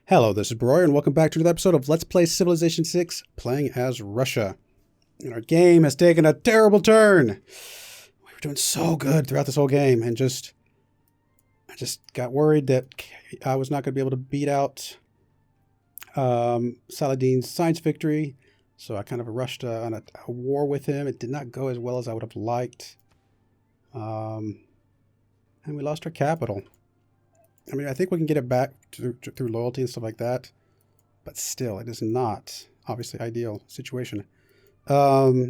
Hello, this is Broyar, and welcome back to another episode of Let's Play Civilization 6, playing as Russia. And our game has taken a terrible turn. We were doing so good throughout this whole game, and I just got worried that I was not going to be able to beat out Saladin's science victory, so I kind of rushed on a war with him. It did not go as well as I would have liked. And we lost our capital. I mean, I think we can get it back through loyalty and stuff like that, but still, it is not obviously ideal situation. Yeah,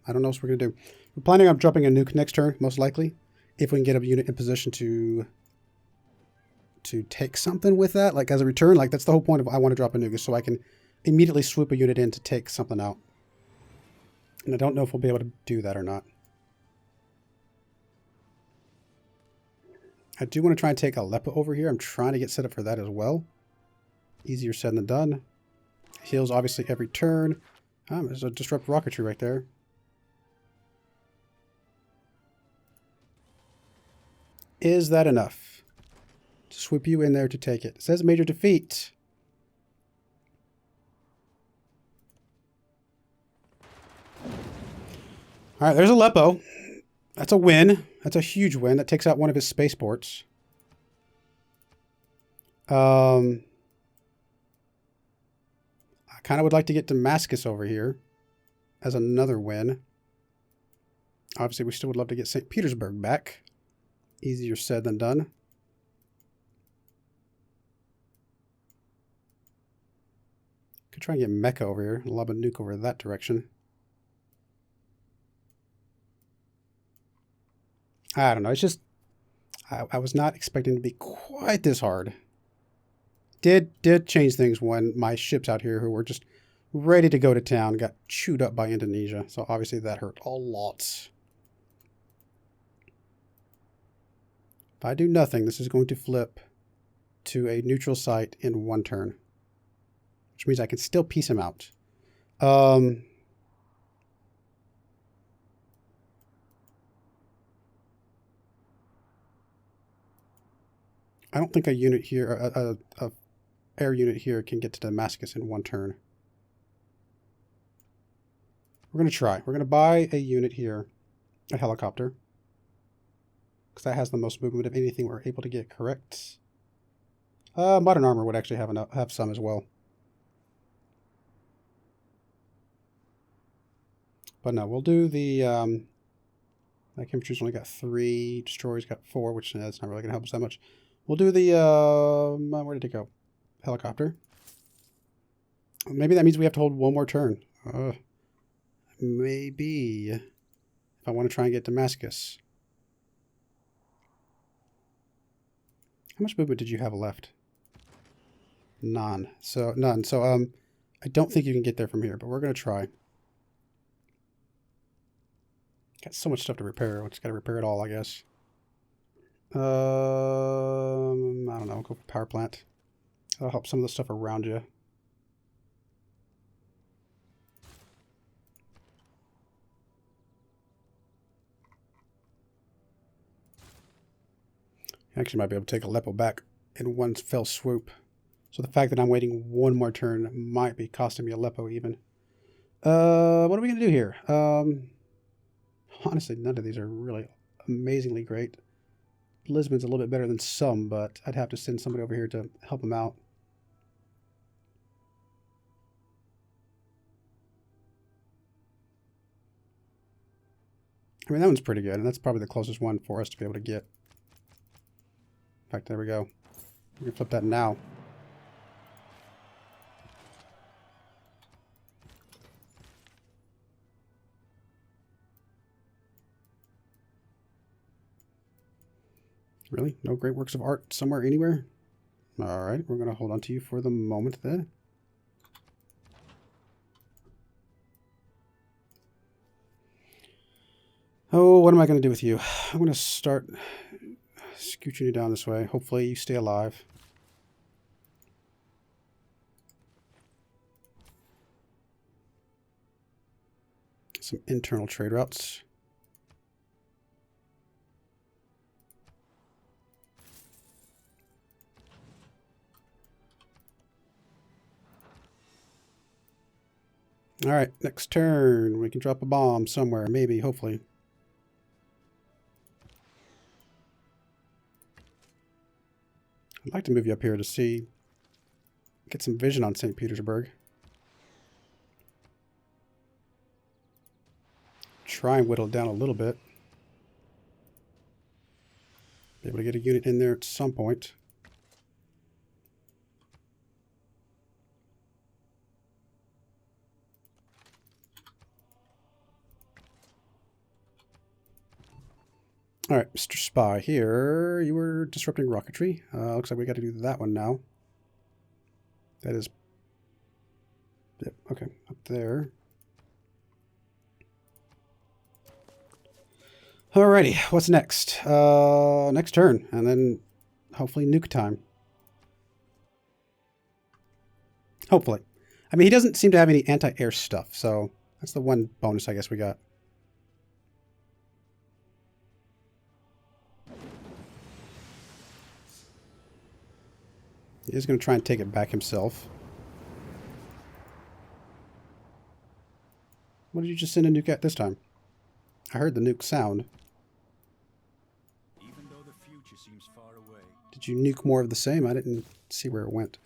I don't know what we're gonna do. We're planning on dropping a nuke next turn, most likely, if we can get a unit in position to take something with that, like as a return. Like that's the whole point of I want to drop a nuke, is so I can immediately swoop a unit in to take something out. And I don't know if we'll be able to do that or not. I do want to try and take Aleppo over here. I'm trying to get set up for that as well. Easier said than done. Heals obviously every turn. There's a disrupt rocketry right there. Is that enough to swoop you in there to take it? It says major defeat. All right, there's Aleppo. That's a win. That's a huge win. That takes out one of his spaceports. I kind of would like to get Damascus over here as another win. Obviously, we still would love to get St. Petersburg back. Easier said than done. Could try and get Mecca over here. Lob a nuke over that direction. I don't know. It's just I was not expecting to be quite this hard. Did change things when my ships out here who were just ready to go to town got chewed up by Indonesia. So obviously that hurt a lot. If I do nothing, this is going to flip to a neutral site in one turn, which means I can still piece him out. I don't think a unit here, a air unit here, can get to Damascus in one turn. We're going to try. We're going to buy a unit here, a helicopter, because that has the most movement of anything we're able to get correct. Modern armor would actually have some as well. But no, we'll do the, like infantry's only got 3, destroyers got 4, which that's not really going to help us that much. We'll do the, where did it go? Helicopter. Maybe that means we have to hold one more turn. Maybe. If I want to try and get Damascus. How much movement did you have left? None. So, I don't think you can get there from here, but we're going to try. Got so much stuff to repair. We just got to repair it all, I guess. I don't know. Go for power plant. That'll help some of the stuff around you. Actually, might be able to take Aleppo back in one fell swoop. So the fact that I'm waiting one more turn might be costing me Aleppo even. What are we going to do here? Honestly, none of these are really amazingly great. Lisbon's a little bit better than some, but I'd have to send somebody over here to help him out. I mean, that one's pretty good, and that's probably the closest one for us to be able to get. In fact, there we go. We can flip that now. Really? No great works of art somewhere, anywhere? All right, we're going to hold on to you for the moment then. Oh, what am I going to do with you? I'm going to start scooching you down this way. Hopefully you stay alive. Some internal trade routes. Alright, next turn. We can drop a bomb somewhere. Maybe, hopefully. I'd like to move you up here to see... Get some vision on St. Petersburg. Try and whittle it down a little bit. Be able to get a unit in there at some point. Alright, Mr. Spy here. You were disrupting rocketry. Looks like we got to do that one now. That is... Yep, okay, up there. Alrighty, what's next? Next turn, and then hopefully nuke time. Hopefully. I mean, he doesn't seem to have any anti-air stuff, so that's the one bonus I guess we got. He is going to try and take it back himself. What did you just send a nuke at this time? I heard the nuke sound. Even though the future seems far away. Did you nuke more of the same? I didn't see where it went.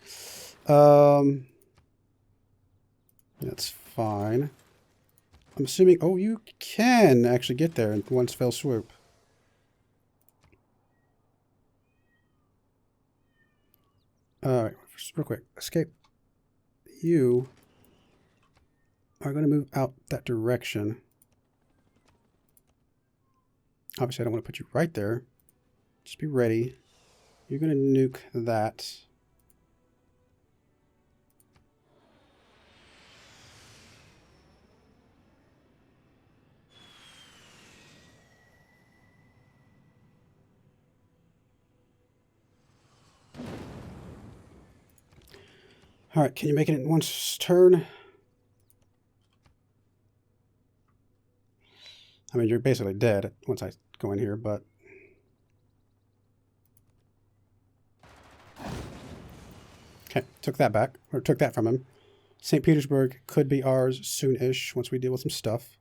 That's fine. I'm assuming... Oh, you can actually get there in one fell swoop. Alright, real quick. Escape. You are going to move out that direction. Obviously, I don't want to put you right there. Just be ready. You're going to nuke that. Alright, can you make it in one turn? I mean, you're basically dead once I go in here, but... Okay, took that back, or took that from him. St. Petersburg could be ours soon-ish once we deal with some stuff,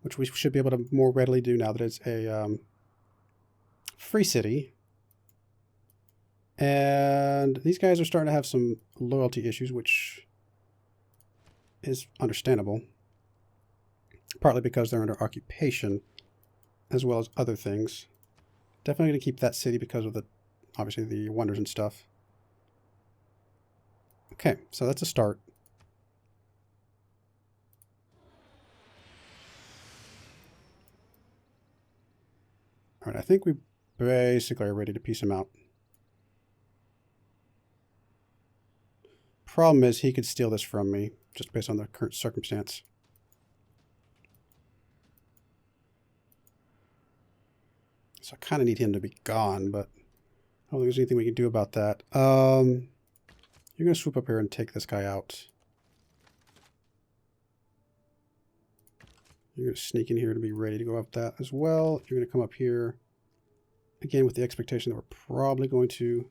which we should be able to more readily do now that it's a free city. And these guys are starting to have some loyalty issues, which is understandable. Partly because they're under occupation, as well as other things. Definitely going to keep that city because of the, obviously, the wonders and stuff. Okay, so that's a start. All right, I think we basically are ready to piece him out. Problem is, he could steal this from me, just based on the current circumstance. So I kind of need him to be gone, but I don't think there's anything we can do about that. You're going to swoop up here and take this guy out. You're going to sneak in here to be ready to go up that as well. You're going to come up here, again, with the expectation that we're probably going to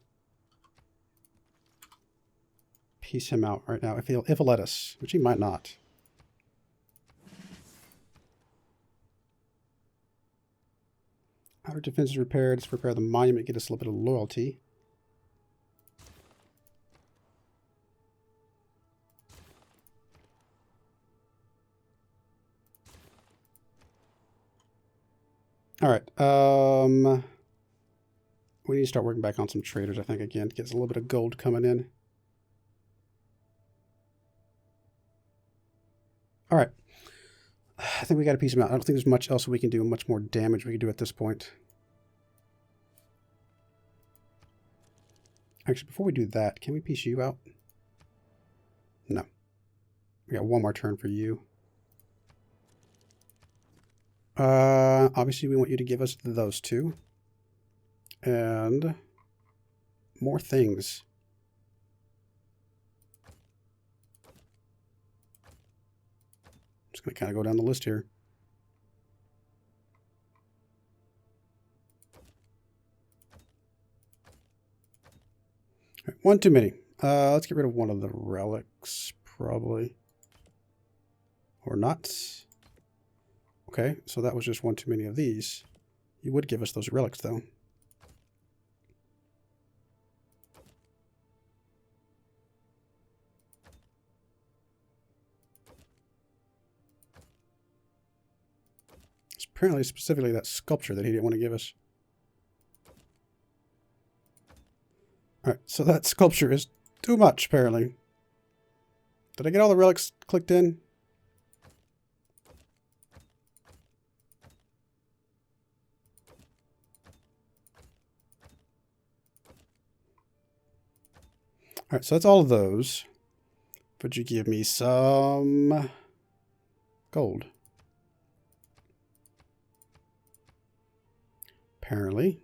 piece him out right now, if he'll let us, which he might not. Outer defense is repaired. Let's repair the monument, get us a little bit of loyalty. All right. We need to start working back on some traders, I think, again, to get us a little bit of gold coming in. All right. I think we got to piece them out. I don't think there's much else we can do, much more damage we can do at this point. Actually, before we do that, can we piece you out? No. We got one more turn for you. Obviously, we want you to give us those two. And more things. Just going to kind of go down the list here. Right, one too many. Let's get rid of one of the relics, probably. Or not. Okay, so that was just one too many of these. You would give us those relics, though. It's apparently specifically that sculpture that he didn't want to give us. Alright, so that sculpture is too much, apparently. Did I get all the relics clicked in? Alright, so that's all of those. Would you give me some gold? Apparently.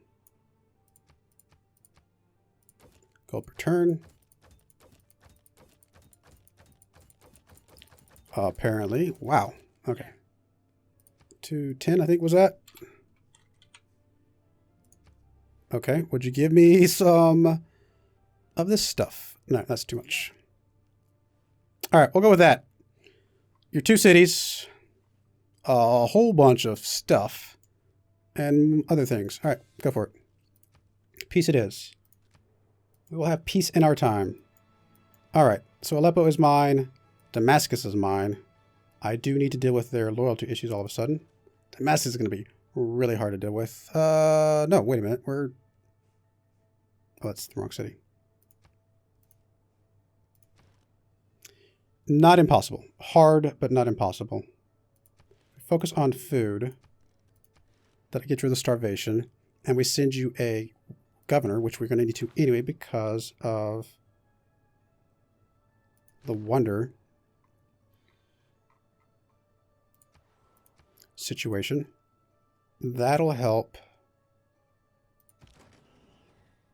Gold per turn. Apparently. Wow. Okay. 210, I think was that. Okay. Would you give me some of this stuff? No, that's too much. All right, we'll go with that. Your 2 cities, a whole bunch of stuff, and other things. All right, go for it. Peace it is. We will have peace in our time. All right, so Aleppo is mine. Damascus is mine. I do need to deal with their loyalty issues all of a sudden. Damascus is going to be really hard to deal with. No, wait a minute. Oh, that's the wrong city. Not impossible. Hard, but not impossible. Focus on food. That'll get rid of the starvation. And we send you a governor, which we're going to need to anyway because of the wonder situation. That'll help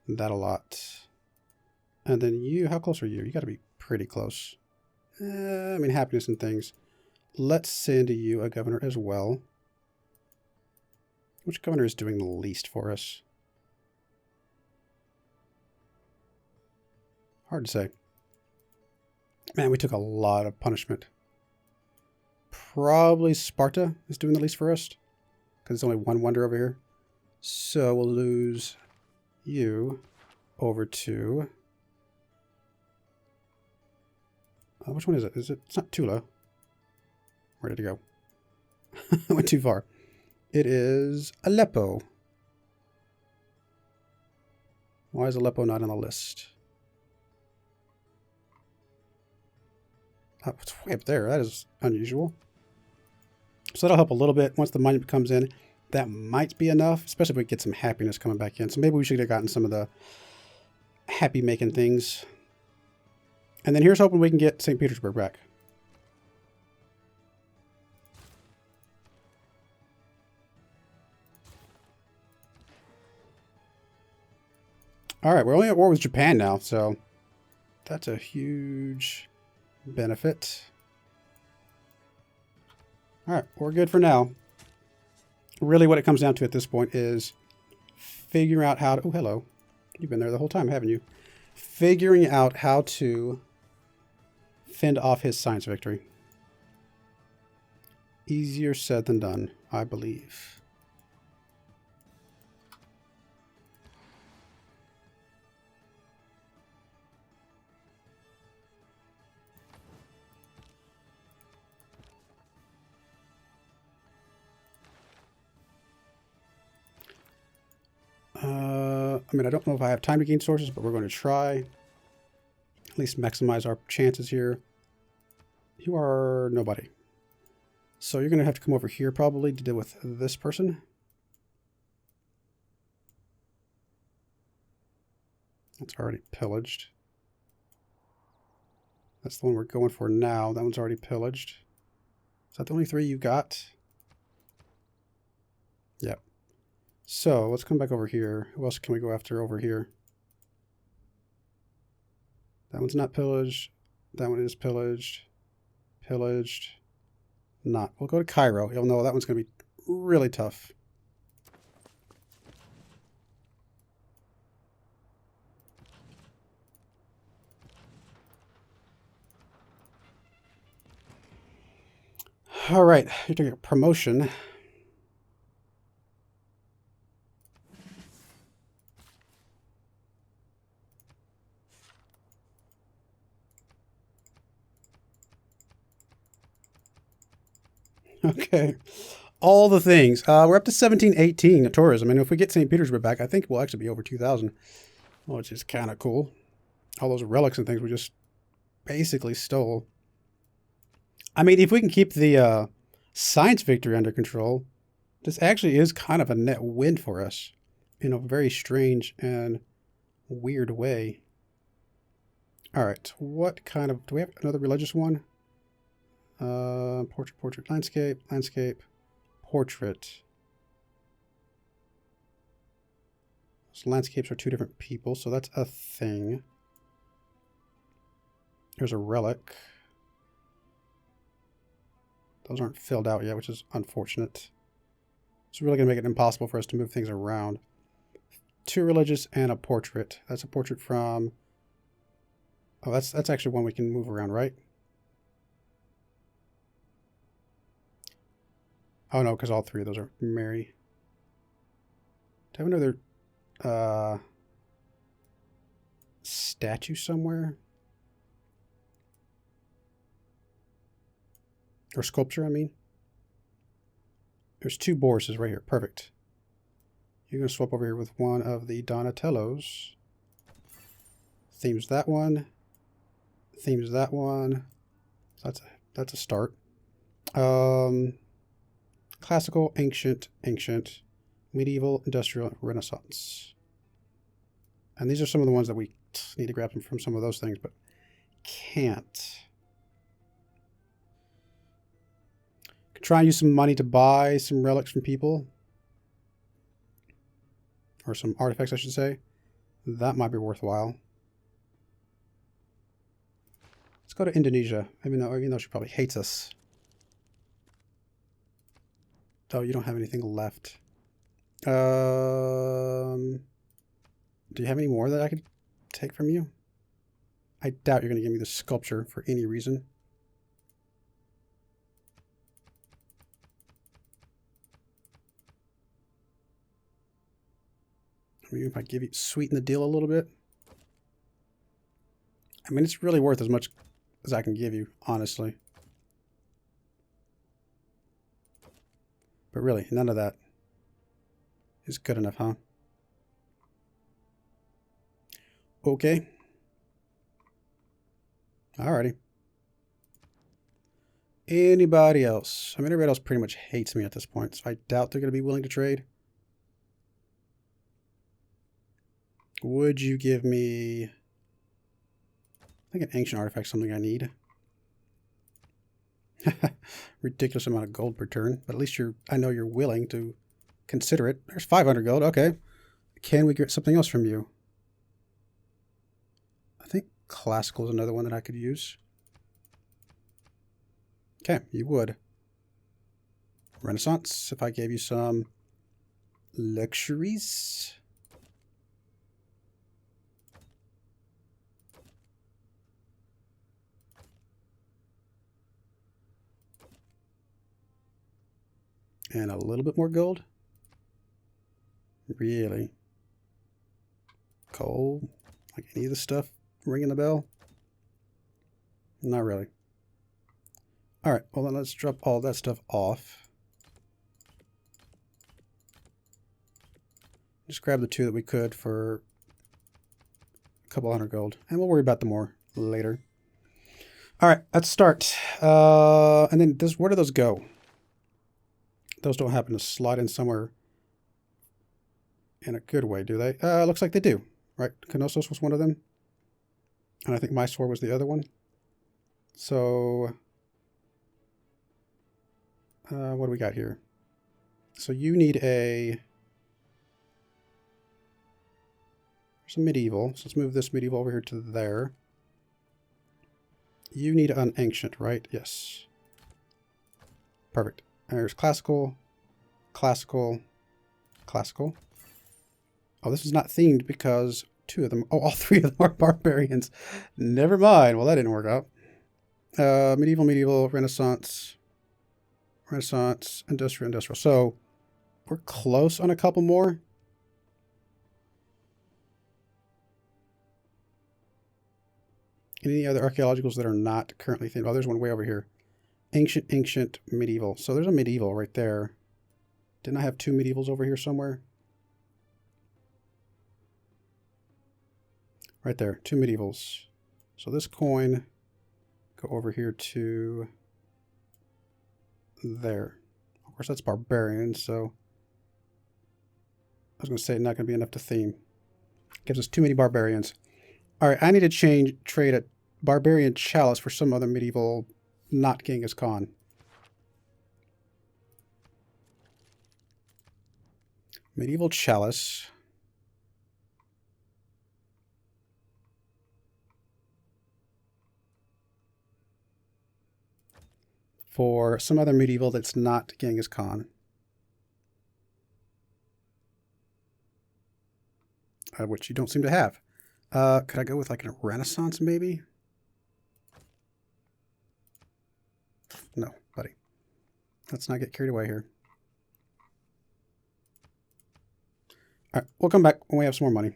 that a lot. And then you, how close are you? You got to be pretty close. I mean, happiness and things. Let's send you a governor as well. Which governor is doing the least for us? Hard to say. Man, we took a lot of punishment. Probably Sparta is doing the least for us. Because there's only one wonder over here. So we'll lose you over to... which one is it? It's not Tula. Where did it go? I went too far. It is Aleppo. Why is Aleppo not on the list? Oh, it's way up there. That is unusual. So that'll help a little bit. Once the money comes in, that might be enough, especially if we get some happiness coming back in. So maybe we should have gotten some of the happy making things. And then here's hoping we can get St. Petersburg back. All right, we're only at war with Japan now, so that's a huge benefit. All right, we're good for now. Really what it comes down to at this point is figuring out how to... Oh, hello. You've been there the whole time, haven't you? Figuring out how to fend off his science victory. Easier said than done, I believe. I mean, I don't know if I have time to gain sources, but we're going to try. At least maximize our chances here. You are nobody. So you're going to have to come over here probably to deal with this person. That's already pillaged. That's the one we're going for now. That one's already pillaged. Is that the only 3 you got? Yep. So let's come back over here. Who else can we go after over here? That one's not pillaged. That one is pillaged. Pillaged. Not. We'll go to Cairo. You'll know that one's going to be really tough. All right, you're doing a promotion. Okay. All the things. We're up to 1718 at tourism. And if we get St. Petersburg back, I think we'll actually be over 2,000, which is kind of cool. All those relics and things we just basically stole. I mean, if we can keep the science victory under control, this actually is kind of a net win for us in a very strange and weird way. All right, what kind of... Do we have another religious one? Portrait, landscape, portrait. So landscapes are two different people, so that's a thing. Here's a relic. Those aren't filled out yet, which is unfortunate. It's really going to make it impossible for us to move things around. Two religious and a portrait. That's a portrait from... Oh, that's actually one we can move around, right? Oh, no, because all three of those are Mary. Do I have another statue somewhere? Or sculpture, I mean. There's two Borises right here. Perfect. You're going to swap over here with one of the Donatellos. Themes that one. Themes that one. That's a start. Classical, ancient, medieval, industrial, Renaissance. And these are some of the ones that we need to grab from some of those things, but can't. Could try and use some money to buy some relics from people. Or some artifacts, I should say. That might be worthwhile. Let's go to Indonesia, even though she probably hates us. Oh, you don't have anything left. Do you have any more that I could take from you? I doubt you're going to give me the sculpture for any reason. I mean, if I give you sweeten the deal a little bit. I mean, it's really worth as much as I can give you, honestly. But really, none of that is good enough, huh? Okay. Alrighty. Anybody else? I mean, everybody else pretty much hates me at this point, so I doubt they're going to be willing to trade. Would you give me... I think an ancient artifact is something I need. Ridiculous amount of gold per turn, but at least I know you're willing to consider it. There's 500 gold. Okay. Can we get something else from you? I think classical is another one that I could use. Okay, you would. Renaissance, if I gave you some luxuries. And a little bit more gold? Really? Coal? Like any of the stuff ringing the bell? Not really. Alright, well then let's drop all that stuff off. Just grab the two that we could for a couple hundred gold. And we'll worry about them more later. Alright, let's start. And then where do those go? Those don't happen to slide in somewhere in a good way, do they? Looks like they do, right? Knossos was one of them. And I think Mysore was the other one. So, what do we got here? So you need there's a medieval. So let's move this medieval over here to there. You need an ancient, right? Yes. Perfect. There's classical, classical, classical. Oh, this is not themed because two of them, all three of them are barbarians. Never mind. Well, that didn't work out. Medieval, Renaissance. Renaissance, industrial. So we're close on a couple more. Any other archaeologicals that are not currently themed? Oh, there's one way over here. Ancient, medieval. So there's a medieval right there. Didn't I have 2 medievals over here somewhere? Right there, 2 medievals. So this coin, go over here to there. Of course, that's barbarian, so I was going to say not going to be enough to theme. Gives us too many barbarians. All right, I need to trade a barbarian chalice for some other medieval, not Genghis Khan. Medieval chalice. For some other medieval that's not Genghis Khan. Which you don't seem to have. Could I go with like a Renaissance maybe? No, buddy. Let's not get carried away here. All right, we'll come back when we have some more money.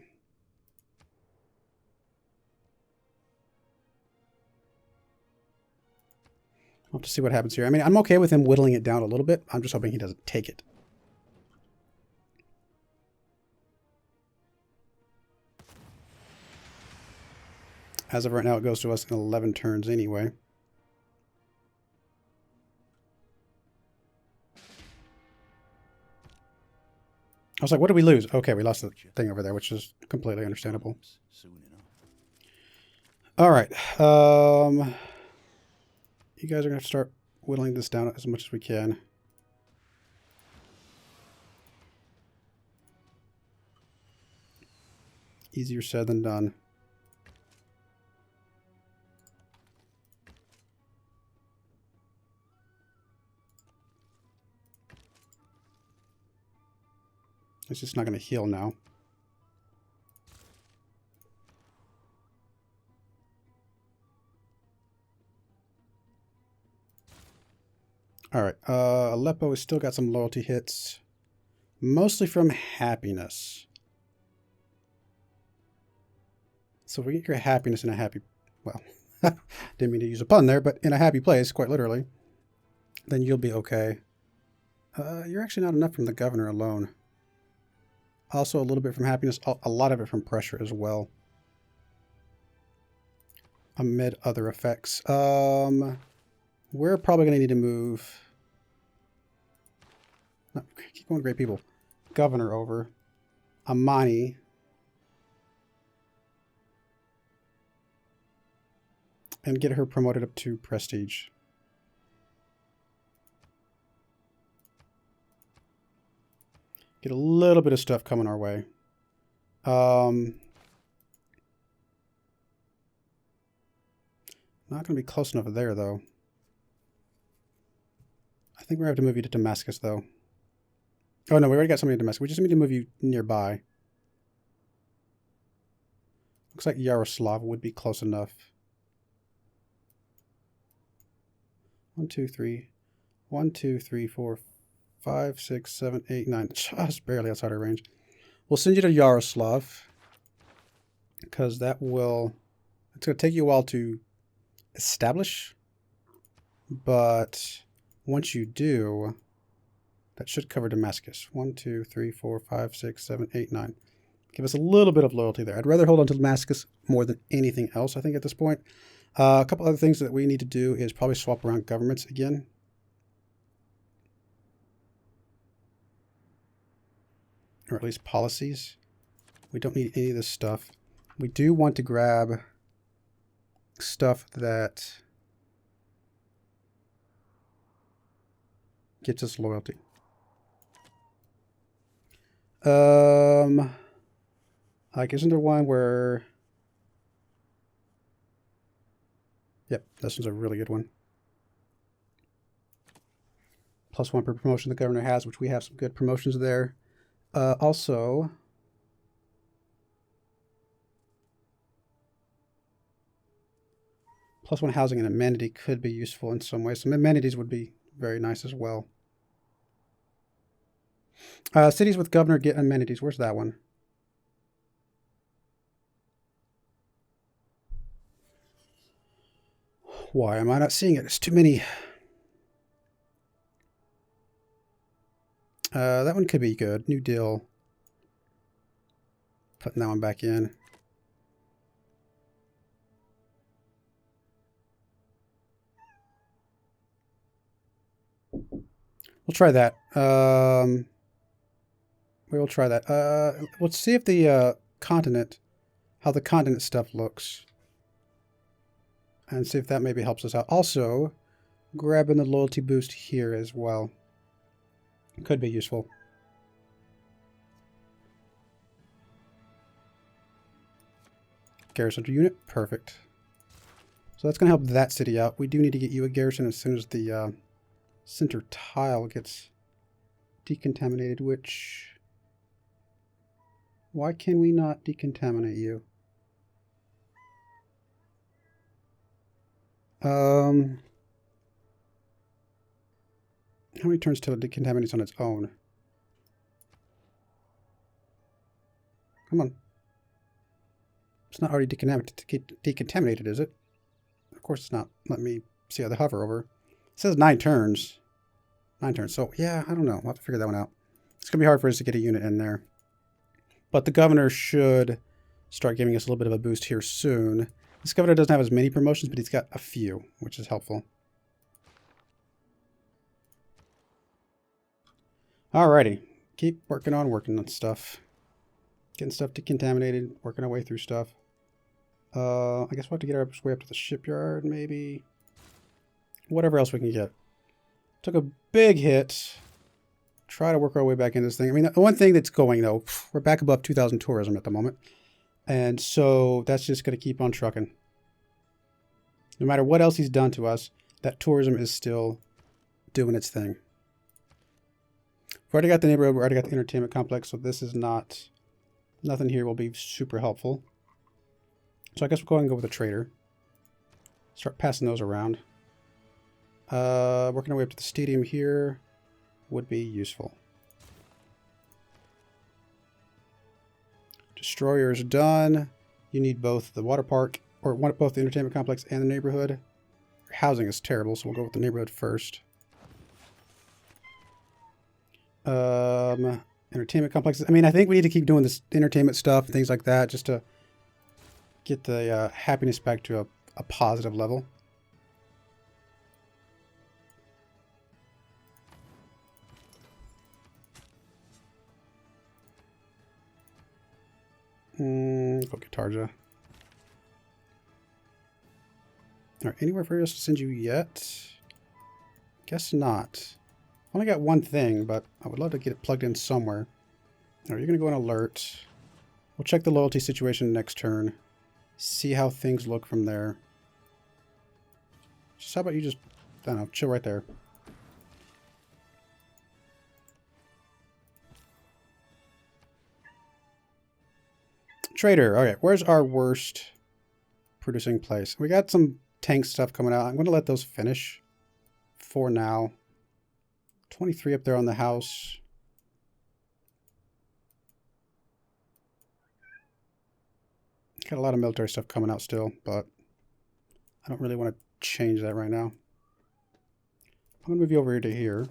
We'll have to see what happens here. I mean, I'm okay with him whittling it down a little bit. I'm just hoping he doesn't take it. As of right now, it goes to us in 11 turns anyway. I was like, what did we lose? Okay, we lost the thing over there, which is completely understandable. All right. You guys are going to have to start whittling this down as much as we can. Easier said than done. It's just not going to heal now. All right. Aleppo has still got some loyalty hits. Mostly from happiness. So if we get your happiness in a happy... Well, didn't mean to use a pun there, but in a happy place, quite literally, then you'll be okay. You're actually not enough from the governor alone. Also a little bit from happiness, a lot of it from pressure as well. Amid other effects. We're probably going to need to move... No, keep going, great people. Governor over. Amani. And get her promoted up to prestige. Get a little bit of stuff coming our way. Not going to be close enough there, though. I think we're going to have to move you to Damascus, though. Oh, no, we already got somebody in Damascus. We just need to move you nearby. Looks like Yaroslav would be close enough. 1, 2, 3. 1, 2, 3, 4, 5, 6, 7, 8, 9. Just barely outside our range. We'll send you to Yaroslav. Because that will... It's going to take you a while to establish. But once you do, that should cover Damascus. 1, 2, 3, 4, 5, 6, 7, 8, 9. Give us a little bit of loyalty there. I'd rather hold on to Damascus more than anything else, I think, at this point. A couple other things that we need to do is probably swap around governments again. Or at least policies. We don't need any of this stuff. We do want to grab stuff that gets us loyalty. Like, isn't there one where... Yep, this one's a really good one. +1 per promotion the governor has, which we have some good promotions there. Also, +1 housing and amenity could be useful in some ways. Some amenities would be very nice as well. Cities with governor get amenities. Where's that one? Why am I not seeing it? It's too many. That one could be good. New deal. Putting that one back in. We'll try that. We will try that. Let's see if the continent, how the continent stuff looks. And see if that maybe helps us out. Also, grabbing the loyalty boost here as well. Could be useful. Garrison unit. Perfect. So that's going to help that city out. We do need to get you a garrison as soon as the center tile gets decontaminated, which... Why can we not decontaminate you? How many turns till it decontaminates on its own? Come on. It's not already decontaminated, is it? Of course it's not. Let me see how they hover over. It says 9 turns. 9 turns. So, yeah, I don't know. We'll have to figure that one out. It's going to be hard for us to get a unit in there. But the governor should start giving us a little bit of a boost here soon. This governor doesn't have as many promotions, but he's got a few, which is helpful. Alrighty. Keep working on stuff. Getting stuff decontaminated, working our way through stuff. I guess we'll have to get our way up to the shipyard, maybe. Whatever else we can get. Took a big hit. Try to work our way back into this thing. I mean, the one thing that's going, though, we're back above 2,000 tourism at the moment. And so that's just going to keep on trucking. No matter what else he's done to us, that tourism is still doing its thing. We've already got the neighborhood. We've already got the entertainment complex. So this is not... Nothing here will be super helpful. So I guess we'll go ahead and go with a trader. Start passing those around. Working our way up to the stadium here would be useful. Destroyer is done. You need both the water park, or both the entertainment complex and the neighborhood. Housing is terrible, so we'll go with the neighborhood first. Entertainment complexes. I mean, I think we need to keep doing this entertainment stuff and things like that just to get the happiness back to a positive level. Go get Tarja. Alright, anywhere for us to send you yet? Guess not. Only got one thing, but I would love to get it plugged in somewhere. Alright, you're going to go on alert. We'll check the loyalty situation next turn. See how things look from there. Just how about you just, I don't know, chill right there. Trader. Alright, where's our worst producing place? We got some tank stuff coming out. I'm going to let those finish for now. 23 up there on the house. Got a lot of military stuff coming out still, but I don't really want to change that right now. I'm going to move you over here to here.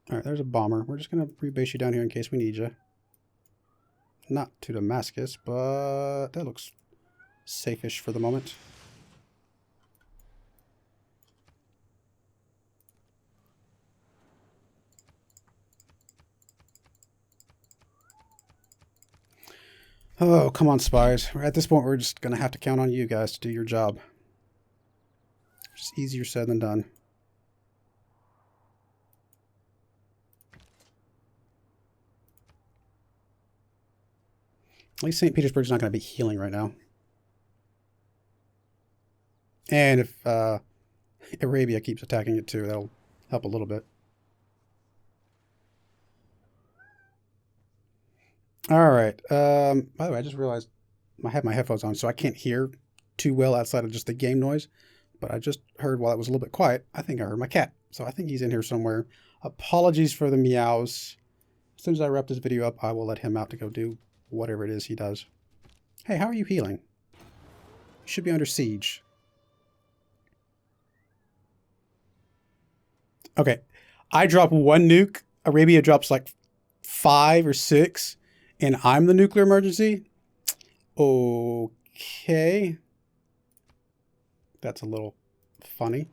Alright, there's a bomber. We're just going to rebase you down here in case we need you. Not to Damascus, but that looks safe-ish for the moment. Oh, come on, spies. At this point, we're just going to have to count on you guys to do your job. Just easier said than done. At least St. Petersburg's not going to be healing right now. And if Arabia keeps attacking it too, that'll help a little bit. Alright. By the way, I just realized I have my headphones on, so I can't hear too well outside of just the game noise. but I just heard while it was a little bit quiet, I think I heard my cat. So I think he's in here somewhere. Apologies for the meows. As soon as I wrap this video up, I will let him out to go do whatever it is he does. Hey, how are you healing? You should be under siege. Okay, I drop 1 nuke. Arabia drops like 5 or 6, and I'm the nuclear emergency. Okay. That's a little funny.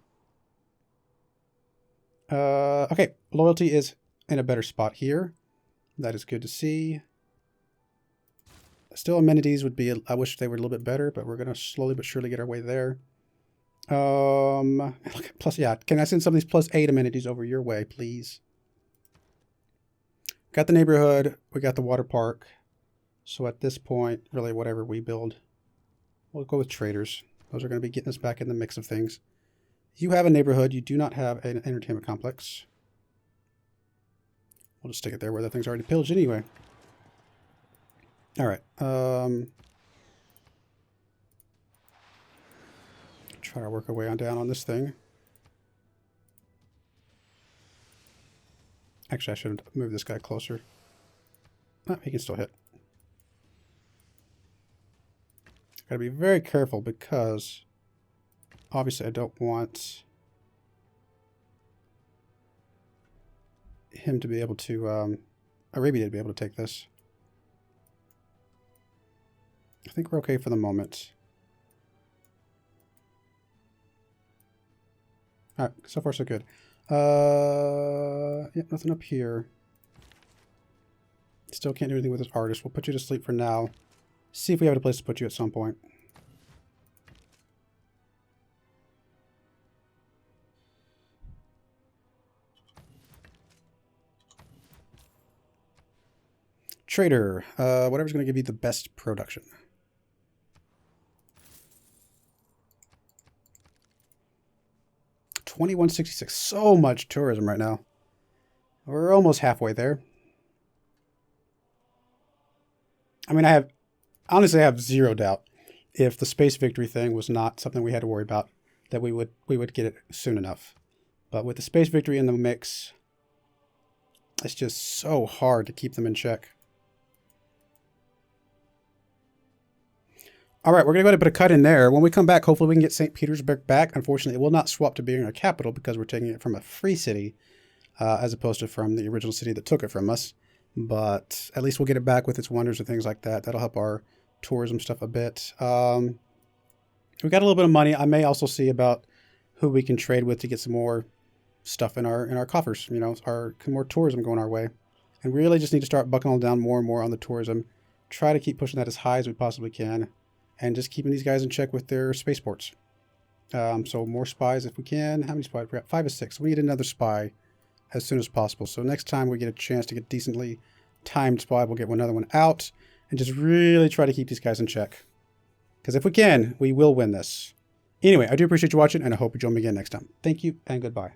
Okay, loyalty is in a better spot here. That is good to see. Still, amenities would be, I wish they were a little bit better, but we're going to slowly but surely get our way there. Plus, yeah, can I send some of these +8 amenities over your way, please? Got the neighborhood, we got the water park. So at this point, really whatever we build, we'll go with traders. Those are going to be getting us back in the mix of things. You have a neighborhood, you do not have an entertainment complex. We'll just stick it there where that thing's already pillaged anyway. All right. Try to work our way on down on this thing. Actually, I should move this guy closer. Oh, he can still hit. Gotta be very careful because obviously I don't want him to be able to, Arabia to be able to take this. I think we're okay for the moment. Alright, so far so good. Yeah, nothing up here. Still can't do anything with this artist. We'll put you to sleep for now. See if we have a place to put you at some point. Trader, whatever's going to give you the best production. $21.66. So much tourism right now. We're almost halfway there. I mean, honestly, I have zero doubt if the space victory thing was not something we had to worry about, that we would get it soon enough. But with the space victory in the mix, it's just so hard to keep them in check. All right, we're going to go ahead and put a cut in there. When we come back, hopefully we can get St. Petersburg back. Unfortunately, it will not swap to being our capital because we're taking it from a free city as opposed to from the original city that took it from us. But at least we'll get it back with its wonders and things like that. That'll help our tourism stuff a bit. We got a little bit of money. I may also see about who we can trade with to get some more stuff in our coffers. You know, more tourism going our way. And we really just need to start buckling down more and more on the tourism. Try to keep pushing that as high as we possibly can. And just keeping these guys in check with their spaceports. So more spies if we can. How many spies? We got 5 or 6. We need another spy as soon as possible. So next time we get a chance to get decently timed spy, we'll get another one out. And just really try to keep these guys in check. Because if we can, we will win this. Anyway, I do appreciate you watching, and I hope you join me again next time. Thank you, and goodbye.